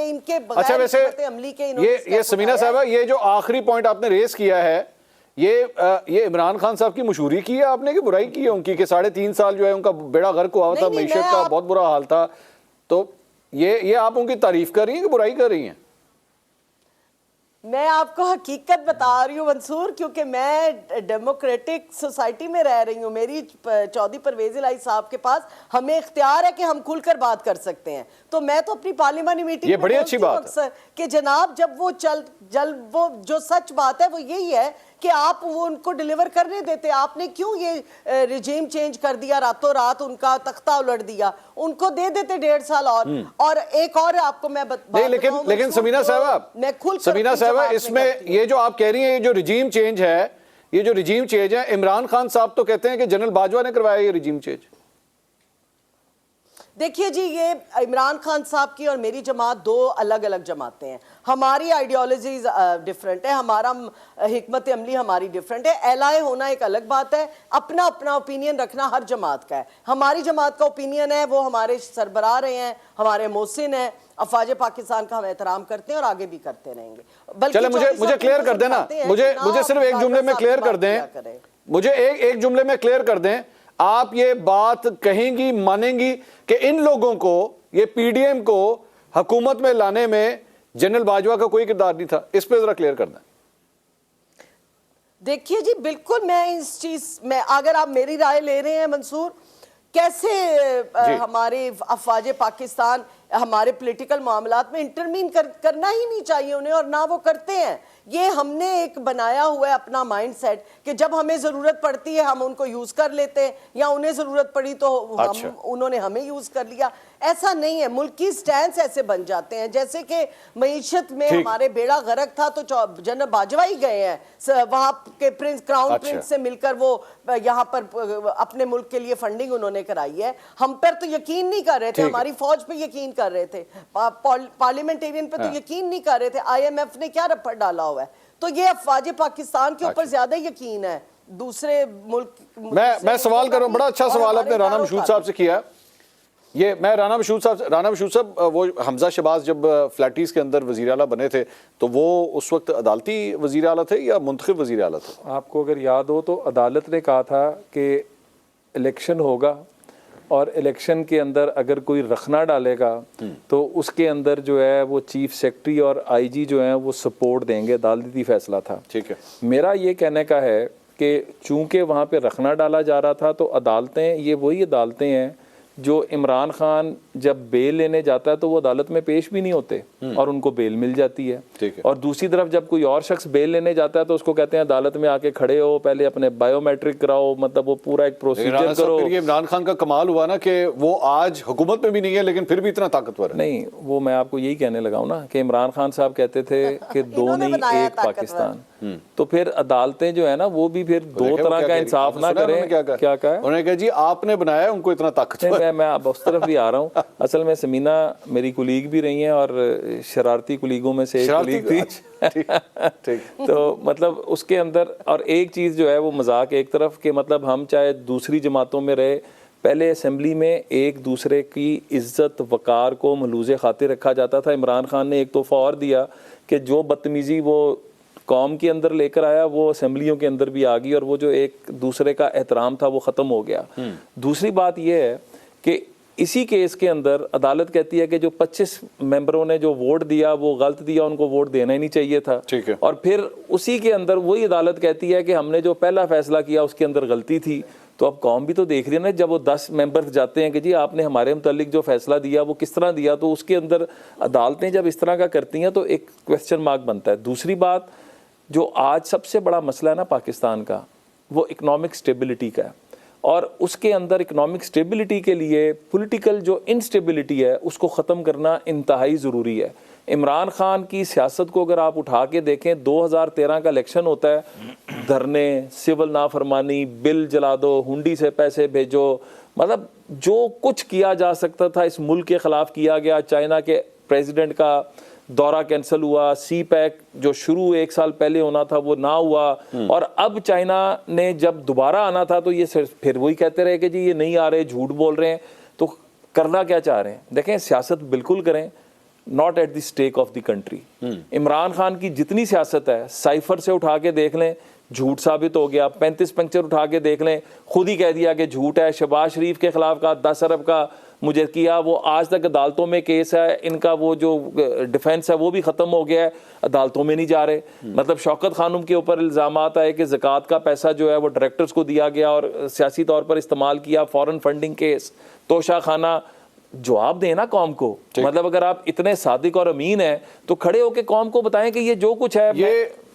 S2: इनके
S1: अच्छा, वैसे
S2: अमली के
S1: ये समीना साहब, ये जो आखिरी पॉइंट आपने रेस किया है, ये इमरान खान साहब की मशहूरी की है आपने कि बुराई की है उनकी कि 3.5 साल जो है उनका बेड़ा गर्क हुआ था,
S2: नहीं,
S1: मईशत का बहुत बुरा हाल था, तो ये आप उनकी तारीफ कर रही हैं कि बुराई कर रही हैं?
S2: मैं आपको हकीकत बता रही हूँ मंसूर, क्योंकि मैं डेमोक्रेटिक सोसाइटी में रह रही हूँ। मेरी चौधरी परवेज इलाही साहब के पास हमें इख्तियार है कि हम खुलकर बात कर सकते हैं, तो मैं तो अपनी पार्लियामानी मीटिंग
S1: ये बड़ी अच्छी बात है
S2: कि जनाब जब वो वो जो सच बात है वो यही है कि आप वो उनको डिलीवर करने देते। आपने क्यों ये रिजीम चेंज कर दिया, रातों रात उनका तख्ता उलट दिया? उनको दे देते 1.5 साल और एक और आपको मैं
S1: नहीं, लेकिन समीना साहब,
S2: मैं खुल
S1: समीना साहब, इसमें ये जो आप कह रही हैं, ये जो रिजीम चेंज है, ये जो रिजीम चेंज है, इमरान खान साहब तो कहते हैं कि जनरल बाजवा ने करवाया ये रिजीम चेंज।
S2: देखिए जी, ये इमरान खान साहब की और मेरी जमात दो अलग अलग जमातें हैं। हमारी आइडियोलॉजीज डिफरेंट है, हमारा हिकमत अमली हमारी डिफरेंट है। एलाय होना एक अलग बात है, अपना अपना ओपिनियन रखना हर जमात का है। हमारी जमात का ओपिनियन है, वो हमारे सरबराह रहे हैं, हमारे मोहसिन हैं, अफवाज पाकिस्तान का हम एहतराम करते हैं और आगे भी करते रहेंगे।
S1: चले मुझे क्लियर कर देना, मुझे सिर्फ एक जुमले में क्लियर कर दें, मुझे एक जुमले में क्लियर कर दें, आप ये बात कहेंगी, मानेंगी कि इन लोगों को, ये पीडीएम को हुकूमत में लाने में जनरल बाजवा का कोई किरदार नहीं था? इस पे जरा क्लियर कर दें।
S2: देखिए जी, बिल्कुल मैं इस चीज में, अगर आप मेरी राय ले रहे हैं मंसूर, कैसे हमारे अफवाज पाकिस्तान हमारे पॉलिटिकल मामलात में इंटरमीन करना ही नहीं चाहिए उन्हें, और ना वो करते हैं। ये हमने एक बनाया हुआ है अपना माइंडसेट कि जब हमें जरूरत पड़ती है हम उनको यूज कर लेते हैं, या उन्हें जरूरत पड़ी तो उन्होंने हमें यूज कर लिया। ऐसा नहीं है, मुल्की स्टैंड ऐसे बन जाते हैं। जैसे कि मईशत में हमारे बेड़ा गर्क था तो जनरल बाजवा ही गए हैं वहां के क्राउन प्रिंस से मिलकर, वो यहाँ पर अपने मुल्क के लिए फंडिंग उन्होंने कराई है। हम पर तो यकीन नहीं कर रहे थे, हमारी फौज पे यकीन कर रहे थे, पार्लियामेंटेरियन पे तो यकीन नहीं कर रहे थे। IMF ने क्या रफ्फड़ डाला हुआ है, तो ये अफवाज पाकिस्तान के ऊपर ज्यादा यकीन है दूसरे मुल्क।
S1: मैं सवाल कर रहा हूं, बड़ा अच्छा सवाल आपने राना मशहूद साहब से किया। ये मैं राना मशहूद साहब, वो हमजा शहबाज जब फ्लैटीज के अंदर वजीर आला बने थे तो वो उस वक्त अदालती वजीर आला थे या मुंतखब वजीर आला थे?
S3: आपको अगर याद हो तो अदालत ने कहा था कि इलेक्शन होगा और इलेक्शन के अंदर अगर कोई रखना डालेगा तो उसके अंदर जो है वो चीफ सेक्रेटरी और IG जो है वो सपोर्ट देंगे। अदालती फैसला था।
S1: ठीक है,
S3: मेरा ये कहने का है कि चूंकि वहाँ पे रखना डाला जा रहा था तो अदालतें, ये वही अदालतें हैं जो इमरान खान जब बेल लेने जाता है तो वो अदालत में पेश भी नहीं होते और उनको बेल मिल जाती है। और दूसरी तरफ जब कोई और शख्स बेल लेने जाता है तो उसको कहते हैं अदालत में आके खड़े हो, पहले अपने बायोमेट्रिक कराओ, मतलब वो पूरा एक प्रोसीजर करो।
S1: ये इमरान खान का कमाल हुआ ना कि वो आज हुकूमत में भी नहीं है लेकिन फिर भी इतना ताकतवर है।
S3: नहीं, वो मैं आपको यही कहने लगा हूँ ना कि इमरान खान साहब कहते थे कि दो नहीं एक पाकिस्तान। तो फिर अदालतें जो है ना वो भी फिर दो तरह का इंसाफ ना करें। क्या कहा?
S1: उन्होंने कहा जी आपने बनाया उनको इतना ताकतवर।
S3: मैं अब उस तरफ भी आ रहा हूँ। असल में समीना मेरी कुलीग भी रही हैं और शरारती कुलीगों में से एक कुलीग थी।
S1: ठीक।
S3: तो मतलब उसके अंदर, और एक चीज़ जो है वो मजाक एक तरफ के, मतलब हम चाहे दूसरी जमातों में रहे, पहले असेंबली में एक दूसरे की इज्जत वकार को मलूज़े खातिर रखा जाता था। इमरान खान ने एक तोहफा और दिया कि जो बदतमीज़ी वो कौम के अंदर लेकर आया वो असेंबलियों के अंदर भी आ गई और वो जो एक दूसरे का एहतराम था वो ख़त्म हो गया। दूसरी बात यह है कि इसी केस के अंदर अदालत कहती है कि जो 25 मेंबरों ने जो वोट दिया वो गलत दिया, उनको वोट देना ही नहीं चाहिए था।
S1: ठीक है।
S3: और फिर उसी के अंदर वही अदालत कहती है कि हमने जो पहला फैसला किया उसके अंदर गलती थी। तो अब कौम भी तो देख रही है ना, जब वो 10 मेंबर जाते हैं कि जी आपने हमारे मुतालिक जो फैसला दिया वो किस तरह दिया, तो उसके अंदर अदालतें जब इस तरह का करती हैं तो एक क्वेश्चन मार्क बनता है। दूसरी बात, जो आज सबसे बड़ा मसला है ना पाकिस्तान का, वो इकनॉमिक स्टेबिलिटी का है, और उसके अंदर इकनॉमिक स्टेबिलिटी के लिए पॉलिटिकल जो इंस्टेबिलिटी है उसको ख़त्म करना इंतहाई ज़रूरी है। इमरान खान की सियासत को अगर आप उठा के देखें, 2013 का इलेक्शन होता है, धरने, सिविल नाफरमानी, बिल जला दो, हुंडी से पैसे भेजो, मतलब जो कुछ किया जा सकता था इस मुल्क के ख़िलाफ़ किया गया। चाइना के प्रेसिडेंट का दौरा कैंसिल हुआ, CPEC जो शुरू 1 साल पहले होना था वो ना हुआ, और अब चाइना ने जब दोबारा आना था तो ये फिर वही कहते रहे कि जी ये नहीं आ रहे, झूठ बोल रहे हैं। तो करना क्या चाह रहे हैं? देखें, सियासत बिल्कुल करें, not at the stake of the country. Imran Khan की जितनी सियासत है, साइफर से उठा के देख लें झूठ साबित हो गया। 35 पंक्चर उठा के देख लें, खुद ही कह दिया कि झूठ है। शहबाज शरीफ के खिलाफ का 10 अरब का मुझे किया, वो आज तक अदालतों में केस है, इनका वो जो डिफेंस है वो भी ख़त्म हो गया है, अदालतों में नहीं जा रहे। मतलब शौकत खानम के ऊपर इल्ज़ामात आए कि ज़कात का पैसा जो है वो डायरेक्टर्स को दिया गया और सियासी तौर पर इस्तेमाल किया, फॉरेन फंडिंग केस, तोशा खाना। जवाब देना कौम को। मतलब अगर आप इतने सादिक और अमीन हैं तो खड़े होकर कौम को बताएं कि ये जो कुछ है।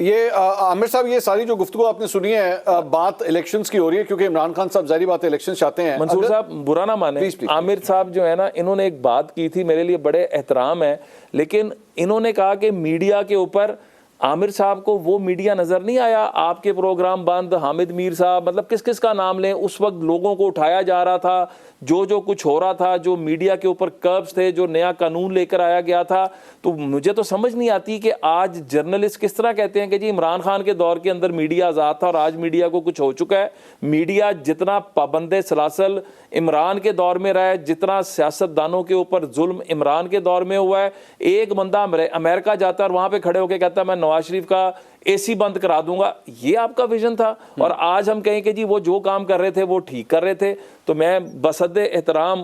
S1: ये आमिर साहब, ये सारी जो गुफ्तगू आपने सुनी है, बात इलेक्शंस की हो रही है क्योंकि इमरान खान साहब जारी बात इलेक्शन चाहते हैं।
S3: मंसूर साहब बुरा ना माने, आमिर साहब जो है ना, इन्होंने एक बात की थी, मेरे लिए बड़े एहतराम है, लेकिन इन्होंने कहा कि मीडिया के ऊपर आमिर साहब को वो मीडिया नजर नहीं आया। आपके प्रोग्राम बंद, हामिद मीर साहब, मतलब किस किस का नाम लें, उस वक्त लोगों को उठाया जा रहा था, जो कुछ हो रहा था, जो मीडिया के ऊपर कर्ब्स थे, जो नया कानून लेकर आया गया था। तो मुझे तो समझ नहीं आती कि आज जर्नलिस्ट किस तरह कहते हैं कि जी इमरान खान के दौर के अंदर मीडिया आज़ाद था और आज मीडिया को कुछ हो चुका है। मीडिया जितना पाबंदे सलासल इमरान के दौर में रहा है, जितना सियासतदानों के ऊपर जुल्म इमरान के दौर में हुआ है, एक बंदा अमेरिका जाता है और वहाँ पर खड़े होकर कहता है मैं नवाज शरीफ का एसी बंद करा दूंगा, ये आपका विजन था। और आज हम कहें कि जी वो जो काम कर रहे थे वो ठीक कर रहे थे। तो मैं बसद एहतराम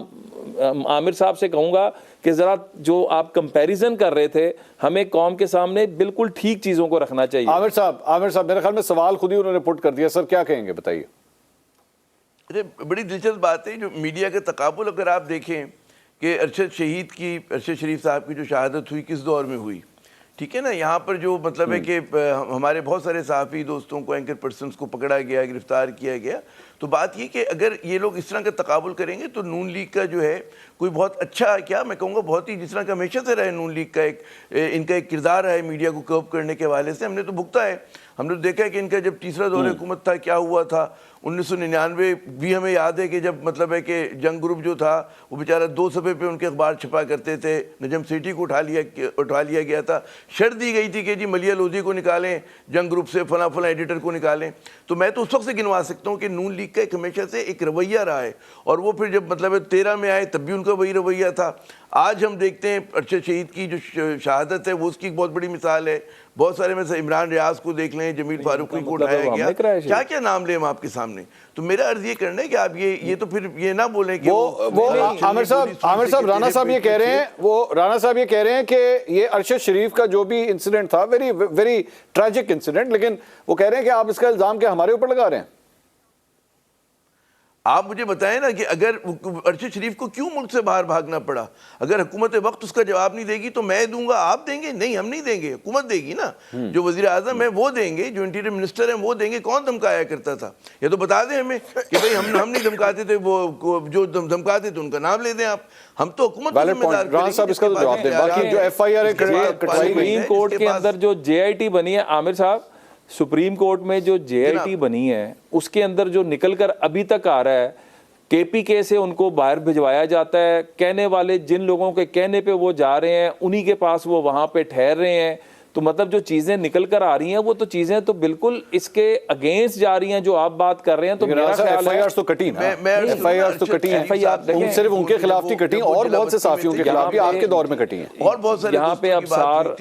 S3: आमिर साहब से कहूँगा कि ज़रा जो आप कंपैरिजन कर रहे थे, हमें कौम के सामने बिल्कुल ठीक चीज़ों को रखना चाहिए।
S1: आमिर साहब मेरे ख्याल में सवाल खुद ही उन्होंने पुट कर दिया। सर क्या कहेंगे, बताइए।
S4: अरे बड़ी दिलचस्प बात है जो मीडिया के तकाबुल अगर आप देखें कि अरशद शरीफ साहब की जो शहादत हुई किस दौर में हुई, ठीक है ना। यहाँ पर जो मतलब है कि हमारे बहुत सारे सहाफ़ी दोस्तों को, एंकर पर्सन्स को पकड़ा गया, गिरफ्तार किया गया। तो बात ये कि अगर ये लोग इस तरह का तकाबुल करेंगे तो नून लीग का जो है कोई बहुत अच्छा, क्या मैं कहूँगा, बहुत ही जिस तरह का हमेशा से रहा है नून लीग का इनका एक किरदार है मीडिया को कर्व करने के हवाले से, हमने तो भुगता है। हमने तो देखा है कि इनका जब तीसरा दौर हुकूमत था क्या हुआ था। 1999 भी हमें याद है कि जब मतलब है कि जंग ग्रुप जो था वो बेचारा 2 सफ़े पे उनके अखबार छपा करते थे, नजम सेठी को उठा लिया गया था। शर्त दी गई थी कि जी मलिया लोधी को निकालें, जंग ग्रुप से फला एडिटर को निकालें। तो मैं तो उस वक्त से गिनवा सकता हूँ कि नून लीग का एक हमेशा से एक रवैया रहा है। और वो फिर जब मतलब 13 में आए तब भी उनका वही रवैया था। आज हम देखते हैं अरशद शहीद की जो शहादत है वो उसकी एक बहुत बड़ी मिसाल है। बहुत सारे में से इमरान रियाज को देख लें, जमील फारूकी को उठाया गया, क्या क्या नाम लें हम आपके सामने। तो मेरा अर्ज ये करना है कि आप ये तो फिर ये ना बोलें कि
S1: वो आमिर साहब राणा साहब ये कह रहे हैं कि ये अरशद शरीफ का जो भी इंसिडेंट था वेरी वेरी ट्रैजिक इंसिडेंट, लेकिन वो कह रहे हैं कि आप इसका इल्जाम क्या हमारे ऊपर लगा रहे हैं।
S4: आप मुझे बताएं ना कि अगर अरशद शरीफ को क्यों मुल्क से बाहर भागना पड़ा। अगर हुकूमत वक्त उसका जवाब नहीं देगी तो मैं दूंगा, आप देंगे? नहीं, हम नहीं देंगे, हुकूमत देगी ना। जो वजीर आजम है वो देंगे, जो इंटीरियर मिनिस्टर है वो देंगे। कौन धमकाया करता था ये तो बता दें हमें कि भाई हम नहीं धमकाते थे, वो जो धमकाते थे उनका नाम ले दें आप। हम तो हुकूमत को जिम्मेदार करेंगे।
S1: इसका जवाब दें। बाकी जो FIR
S3: सुप्रीम कोर्ट के अंदर जो JIT बनी है, आमिर साहब, सुप्रीम कोर्ट में जो JIT बनी है उसके अंदर जो निकल कर अभी तक आ रहा है, KPK से उनको बाहर भिजवाया जाता है। कहने वाले जिन लोगों के कहने पे वो जा रहे हैं उन्हीं के पास वो वहाँ पे ठहर रहे हैं। तो मतलब जो चीजें निकल कर आ रही हैं वो तो चीजें तो बिल्कुल इसके अगेंस्ट जा रही हैं जो आप बात कर रहे हैं। तो मेरा ख्याल है
S1: FIR तो कटी ना, FIR तो कटी है, सिर्फ उनके खिलाफ नहीं कटी, और बहुत से साथियों के खिलाफ भी आपके दौर में कटी हैं।
S4: और बहुत सारे
S3: यहाँ पे अफसार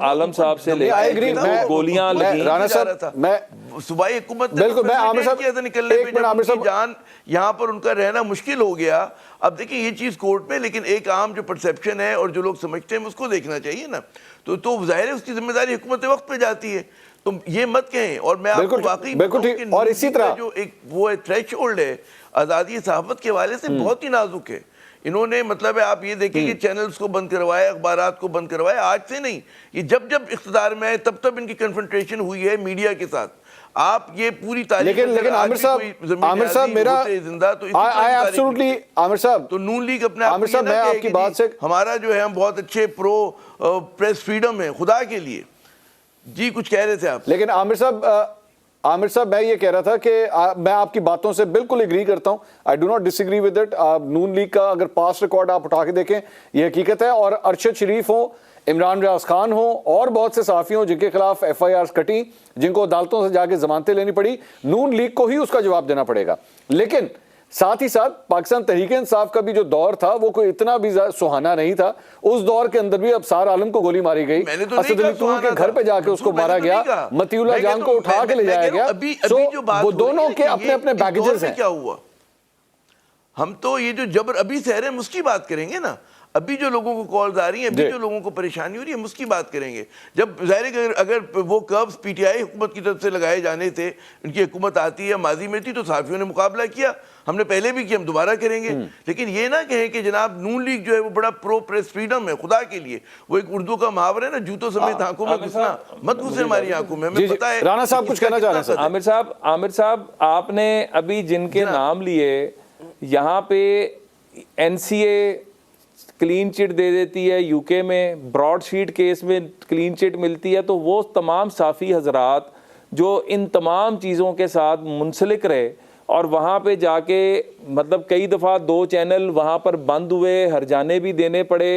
S3: आलम साहब से लेकर गोलियां लगी।
S1: राणा साहब, मैं
S4: सूबाई हुकूमत
S1: बिल्कुल, मैं आमिर साहब
S4: निकलने पे जब उनकी जान यहाँ पर उनका रहना मुश्किल हो गया। अब देखिए ये चीज कोर्ट में, लेकिन एक आम जो परसेप्शन है और जो लोग समझते हैं उसको देखना चाहिए ना। तो जाहिर है उसकी जिम्मेदारी हुकूमत वक्त पे जाती है। तो ये मत कहें। और मैं आपको वाकई
S1: बिल्कुल, और इसी तरह
S4: जो एक वो है थ्रेशोल्ड है आज़ादी सहाफत के हवाले से बहुत ही नाजुक है। इन्होंने मतलब है आप ये देखें कि चैनल्स को बंद करवाए, अखबारात को बंद करवाए। आज से नहीं, ये जब इख्तिदार में आए तब इनकी कन्फ्रंटेशन हुई है मीडिया के साथ। आप ये पूरी तारीख,
S1: लेकिन आमिर साहब मेरा
S4: जिंदा तो
S1: एब्सोल्युटली आमिर साहब,
S4: तो नून लीग अपने
S1: आमिर साहब मैं आपकी बात से,
S4: हमारा जो है हम बहुत अच्छे प्रो प्रेस फ्रीडम है खुदा के लिए। जी कुछ कह रहे थे आप।
S1: लेकिन आमिर साहब मैं ये कह रहा था कि मैं आपकी बातों से बिल्कुल एग्री करता हूं। I do not disagree with it. Noon league का अगर पास्ट रिकॉर्ड आप उठा के देखें ये हकीकत है। और अरशद शरीफ हो, इमरान रियाज खान हो और बहुत से सहाफ़ी हों जिनके खिलाफ FIR कटी, जिनको अदालतों से जाके जमानतें लेनी पड़ी, नून लीग को ही उसका जवाब देना पड़ेगा। लेकिन साथ ही साथ पाकिस्तान तहरीक इंसाफ का भी जो दौर था वो कोई इतना भी सुहाना नहीं था। उस दौर के अंदर भी अबसार आलम को गोली मारी गई,
S4: मैंने तो नहीं
S1: असद
S4: कहा
S1: अली तूर के
S4: सुहाना
S1: घर पे जाके
S4: था।
S1: उसको
S4: मैंने
S1: मारा
S4: तो नहीं
S1: गया,
S4: कहा।
S1: मतीउल्लाह
S4: मैं
S1: जान
S4: कहता
S1: को
S4: हूं-
S1: उठा के ले
S4: मैं
S1: जाया
S4: कह रहा
S1: गया।
S4: हूं, अभी जो बात
S1: वो
S4: हो रही
S1: दोनों
S4: है
S1: के
S4: कि
S1: अपने
S4: ये
S1: अपने
S4: इस दौर
S1: बैगेजेस
S4: में
S1: हैं।
S4: क्या हुआ, हम तो ये जो जबर अभी सह रहे हैं उसकी बात करेंगे ना। अभी जो लोगों को कॉल्स आ रही हैं, अभी
S1: जी।
S4: जो लोगों को परेशानी हो रही है, हम उसकी बात करेंगे। जब जाहिर है कि अगर वो कर्व्स पीटीआई हुकूमत की तरफ से लगाए जाने थे, उनकी हुकूमत आती है माजी में थी, तो सहाफ़ियों ने मुकाबला किया, हमने पहले भी किया, हम दोबारा करेंगे। लेकिन ये ना कहें कि जनाब नून लीग जो है वो बड़ा प्रो प्रेस फ्रीडम है, खुदा के लिए। वो एक उर्दू का मुहावरा है ना, जूतों समेत आंखों में घुसना, मत घुसे हमारी आंखों में,
S1: जी,
S4: हमें
S1: जी।
S4: पता है।
S1: राणा साहब कुछ
S4: इसका
S1: कहना चाह रहे हैं
S4: कितना
S1: सर।
S4: असर है।
S3: आमिर साहब आपने अभी जिनके नाम लिए, यहाँ पे एनसीए क्लीन चिट दे देती है, यूके में ब्रॉडशीट केस में क्लीन चिट मिलती है, तो वो तमाम साफ़ी हजरात जो इन तमाम चीज़ों के साथ मुंसलिक रहे और वहाँ पे जाके मतलब कई दफ़ा 2 चैनल वहाँ पर बंद हुए, हरजाने भी देने पड़े।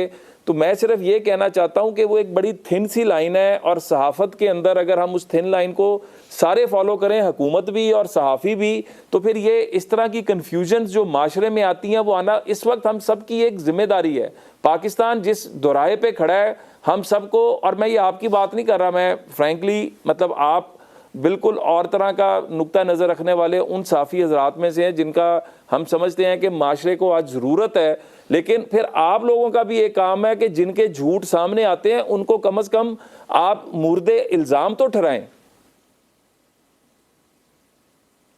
S3: तो मैं सिर्फ ये कहना चाहता हूँ कि वो एक बड़ी थिन सी लाइन है, और सहाफ़त के अंदर अगर हम उस थिन लाइन को सारे फॉलो करें, हुकूमत भी और सहाफ़ी भी, तो फिर ये इस तरह की कन्फ्यूजन्स जो माशरे में आती हैं वो आना इस वक्त हम सब की एक जिम्मेदारी है। पाकिस्तान जिस दोराहे पे खड़ा है हम सबको, और मैं ये आपकी बात नहीं कर रहा, मैं फ्रैंकली मतलब आप बिल्कुल और तरह का नुक्ता नज़र रखने वाले उन साफ़ी हजरात में से हैं जिनका हम समझते हैं कि माशरे को आज ज़रूरत है। लेकिन फिर आप लोगों का भी एक काम है कि जिनके झूठ सामने आते हैं उनको कम से कम आप मुर्दे इल्ज़ाम तो ठहराएं।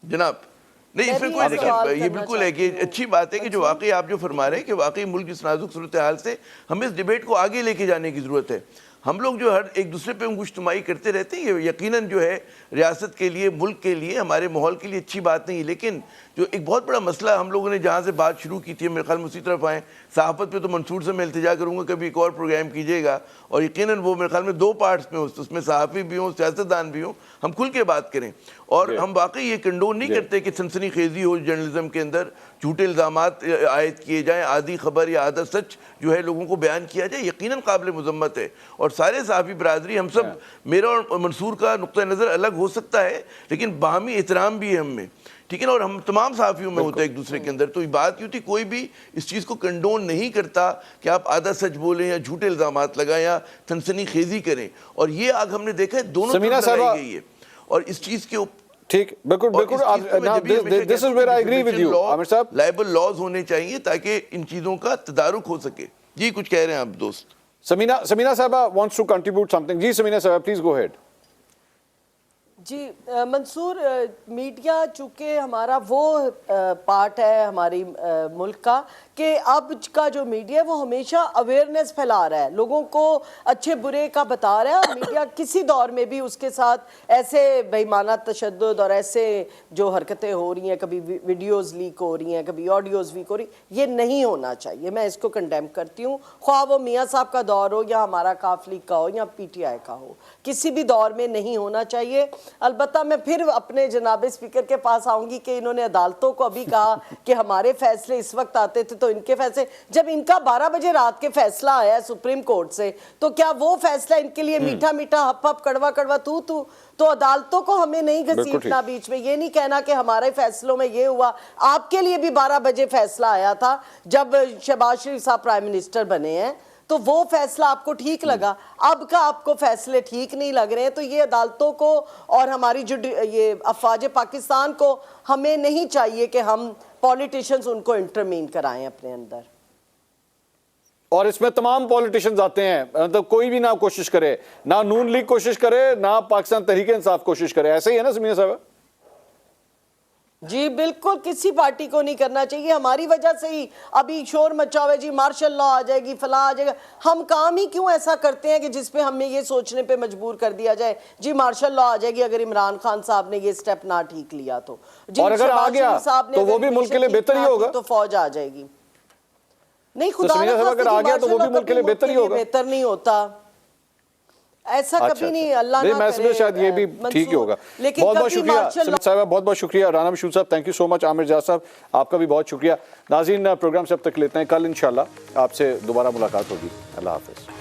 S4: जनाब नहीं, इसमें कोई देखिए, ये बिल्कुल है कि अच्छी बात है कि जो वाकई आप जो फरमा रहे हैं कि वाकई मुल्क इस नाजुक सूरत हाल से हमें इस डिबेट को आगे लेके जाने की ज़रूरत है। हम लोग जो हर एक दूसरे पे अंगुश्तमाई करते रहते हैं, ये यकीनन जो है रियासत के लिए, मुल्क के लिए, हमारे माहौल के लिए अच्छी बात नहीं है। लेकिन जो एक बहुत बड़ा मसला हम लोगों ने जहाँ से बात शुरू की थी, मेरे ख्याल में उसी तरफ आएँ। सहाफ़त पे तो मंसूर से मैं इल्तिजा करूँगा कभी एक और प्रोग्राम कीजिएगा, और यकीनन वो मेरे ख्याल में 2 पार्ट्स में हो, उसमें सहाफ़ी भी हों, सियासतदान भी हों, हम खुल के बात करें। और हम वाकई ये कंडोन नहीं करते कि सनसनी खेजी हो जर्नलिज्म के अंदर, झूठे इल्ज़ामात आयद किए जाएँ, आधी खबर या आधा सच जो है लोगों को बयान किया जाए, यकीनन काबिल मज़म्मत है। और सारे सहाफ़ी बरादरी, हम सब, मेरा और मंसूर का नुक्ता नज़र अलग हो सकता है, लेकिन बाहमी एहतराम भी है हम में, ठीक है ना, और हम तमाम सहाफ़ियों में होता है एक दूसरे के अंदर। तो ये बात क्यों थी, कोई भी इस चीज़ को कंडोन नहीं करता कि आप आधा सच बोलें या झूठे इल्ज़ामात लगाएं या सनसनी खेजी करें। और ये आग हमने देखा है दोनों
S1: समीना
S4: तरफ लगाई
S1: साहबा,
S4: गई है, और इस चीज़ के
S1: ठीक, बिल्कुल बिल्कुल आप this is where I agree with you Aamir साहब।
S4: लायबल लॉज होने चाहिए ताकि इन चीज़ों का तदारुक हो सके। जी कुछ कह रहे हैं आप दोस्त?
S1: समीना साहबा वांट्स टू कंट्रीब्यूट समथिंग। जी समीना साहबा प्लीज गो अहेड।
S2: जी मंसूर, मीडिया चूँकि हमारा वो पार्ट है हमारी मुल्क का कि अब का जो मीडिया है वो हमेशा अवेयरनेस फैला रहा है, लोगों को अच्छे बुरे का बता रहा है। और मीडिया किसी दौर में भी उसके साथ ऐसे बेईमाना तशद्दुद और ऐसे जो हरकतें हो रही हैं, कभी वीडियोस लीक हो रही हैं, कभी ऑडियोज़ लीक हो रही, ये नहीं होना चाहिए। मैं इसको कंडेम करती हूँ, ख्वाह वो मियाँ साहब का दौर हो या हमारा काफ लीग का हो या PTI का हो, किसी भी दौर में नहीं होना चाहिए। अलबत्ता मैं फिर अपने जनाब स्पीकर के पास आऊँगी कि इन्होंने अदालतों को अभी कहा कि हमारे फैसले इस वक्त आते थे, तो इनके फैसले, जब इनका 12 बजे रात के फैसला आया है सुप्रीम कोर्ट से, तो क्या वो फैसला इनके लिए मीठा मीठा हप हप कड़वा कड़वा तू तू? तो अदालतों को हमें नहीं घसीटना बीच में, ये नहीं कहना कि हमारे फैसलों में ये हुआ। आपके लिए भी 12 बजे फैसला आया था जब शहबाज शरीफ साहब प्राइम मिनिस्टर बने हैं, तो वो फैसला आपको ठीक लगा, अब का आपको फैसले ठीक नहीं लग रहे हैं। तो ये अदालतों को और हमारी जो ये अफवाज पाकिस्तान को, हमें नहीं चाहिए कि हम पॉलिटिशियंस उनको इंटरमीन कराएं अपने अंदर।
S1: और इसमें तमाम पॉलिटिशियंस आते हैं, मतलब कोई भी ना कोशिश करे, ना नून लीग कोशिश करे, ना पाकिस्तान तहरीक इंसाफ कोशिश करे, ऐसे ही है ना समीना साहब?
S2: जी बिल्कुल, किसी पार्टी को नहीं करना चाहिए। हमारी वजह से ही अभी शोर मचा हुआ है जी, मार्शल लॉ आ जाएगी, फला आ जाएगा। हम काम ही क्यों ऐसा करते हैं कि जिसपे हमें ये सोचने पे मजबूर कर दिया जाए जी मार्शल लॉ आ जाएगी अगर इमरान खान साहब ने ये स्टेप ना ठीक लिया तो जी,
S1: और अगर आ गया तो वो भी मुल्क के लिए बेहतर ही होगा,
S2: तो फौज आ जाएगी। नहीं, खुदा
S1: अगर आ गया तो वो भी मुल्क के लिए बेहतर ही होगा।
S2: बेहतर नहीं होता, ऐसा कभी नहीं, अल्लाह ना करे।
S1: मैं शायद ये भी ठीक ही होगा। बहुत बहुत शुक्रिया समीना साहब, बहुत बहुत शुक्रिया राना मशहूद साहब, thank you so much. Aamir जाज साहब आपका भी बहुत शुक्रिया। नाज़रीन प्रोग्राम से अब तक लेते हैं, कल इंशाल्लाह आपसे दोबारा मुलाकात होगी। अल्लाह हाफिज़।